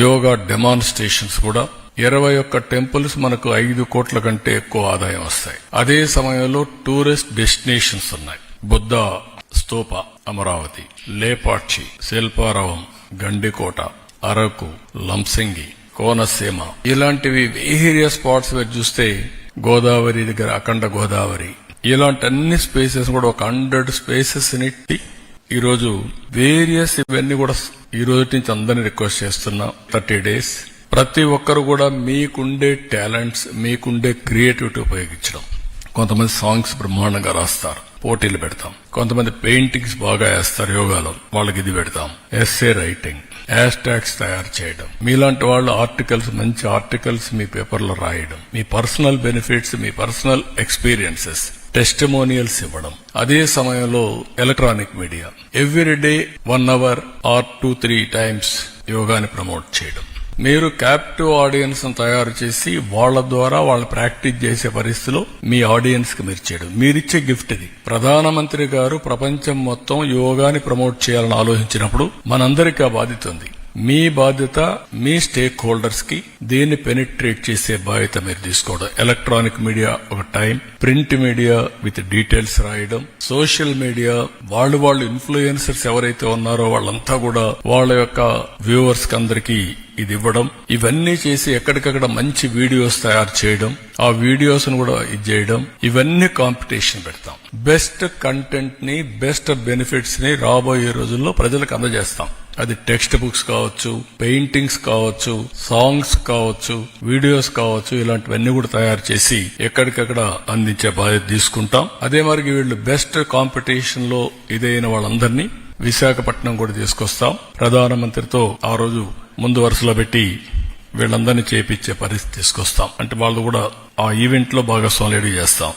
Yoga demonstrations కూడా 21 temples మనకు 5 కోట్ల కంటే ఎక్కువ ఆదాయం వస్తాయి. అదే సమయంలో టూరిస్ట్ డెస్టినేషన్స్ ఉన్నాయి. బుద్ధ స్తూప అమరావతి, లేపాక్షి, శిల్పారావం, గండికోట, అరకు, లంసింగి, కోనసీమ ఇలాంటివి వేరియస్ స్పాట్స్ మీరు చూస్తే గోదావరి దగ్గర అఖండ గోదావరి ఇలాంటి అన్ని స్పేసెస్ కూడా ఒక 100 స్పేసెస్ ని ఈరోజు వేరియస్ ఇవన్నీ కూడా ఈ రోజు నుంచి అందరినీ రిక్వెస్ట్ చేస్తున్నా. 30 days ప్రతి ఒక్కరు కూడా మీకుండే టాలెంట్స్, మీకుండే క్రియేటివిటీ ఉపయోగించడం. కొంతమంది సాంగ్స్ బ్రహ్మాండంగా రాస్తారు, పోటీలు పెడతాం. కొంతమంది పెయింటింగ్స్ బాగా వేస్తారు యోగాలో, వాళ్ళకి ఇది పెడతాం. ఎస్సే రైటింగ్, హ్యాష్ ట్యాగ్స్ తయారు చేయడం, మీలాంటి వాళ్ళు ఆర్టికల్స్, మంచి ఆర్టికల్స్ మీ పేపర్లో రాయడం, మీ పర్సనల్ బెనిఫిట్స్, మీ పర్సనల్ ఎక్స్పీరియన్సెస్, టెస్టిమోనియల్స్ ఇవ్వడం. అదే సమయంలో electronic media everyday 1 hour or 2-3 times యోగాని ప్రమోట్ చేయడం. మీరు క్యాప్టివ్ ఆడియన్స్ తయారు చేసి వాళ్ళ ద్వారా వాళ్ళు ప్రాక్టీస్ చేసే పరిస్థితిలో మీ ఆడియన్స్ కి మీరు చేయడం. మీరిచ్చే గిఫ్ట్ ఇది. ప్రధానమంత్రి గారు ప్రపంచం మొత్తం యోగాని ప్రమోట్ చేయాలని ఆలోచించినప్పుడు మనందరికీ ఆ బాధ్యత ఉంది. మీ బాధ్యత మీ స్టేక్ హోల్డర్స్ కి దీన్ని పెనిట్రేట్ చేసే బాధ్యత మీరు తీసుకోవడం. ఎలక్ట్రానిక్ మీడియా ఒక time, print media with details రాయడం, సోషల్ మీడియా వాళ్ళు ఇన్ఫ్లుయెన్సర్స్ ఎవరైతే ఉన్నారో వాళ్ళంతా కూడా వాళ్ళ యొక్క వ్యూవర్స్ కి అందరికీ ఇది ఇవ్వడం. ఇవన్నీ చేసి ఎక్కడికక్కడ మంచి వీడియోస్ తయారు చేయడం, ఆ వీడియోస్ ను కూడా ఇది చేయడం. ఇవన్నీ కాంపిటీషన్ పెడతాం. బెస్ట్ కంటెంట్ ని, బెస్ట్ బెనిఫిట్స్ ని రాబోయే రోజుల్లో ప్రజలకు అందజేస్తాం. అది టెక్స్ట్ బుక్స్ కావచ్చు, పెయింటింగ్స్ కావచ్చు, సాంగ్స్ కావచ్చు, వీడియోస్ కావచ్చు, ఇలాంటివన్నీ కూడా తయారు చేసి ఎక్కడికక్కడ అందించే బాధ్యత తీసుకుంటాం. అదే మరి వీళ్ళు బెస్ట్ కాంపిటీషన్ లో ఇదైన వాళ్ళందరినీ విశాఖపట్నం కూడా తీసుకొస్తాం. ప్రధానమంత్రితో ఆ రోజు ముందు వరుసలో పెట్టి వీళ్ళందరినీ చేపించే పరిస్థితి తీసుకొస్తాం. అంటే వాళ్ళు కూడా ఆ ఈవెంట్ లో భాగస్వామ్యం చేస్తాం.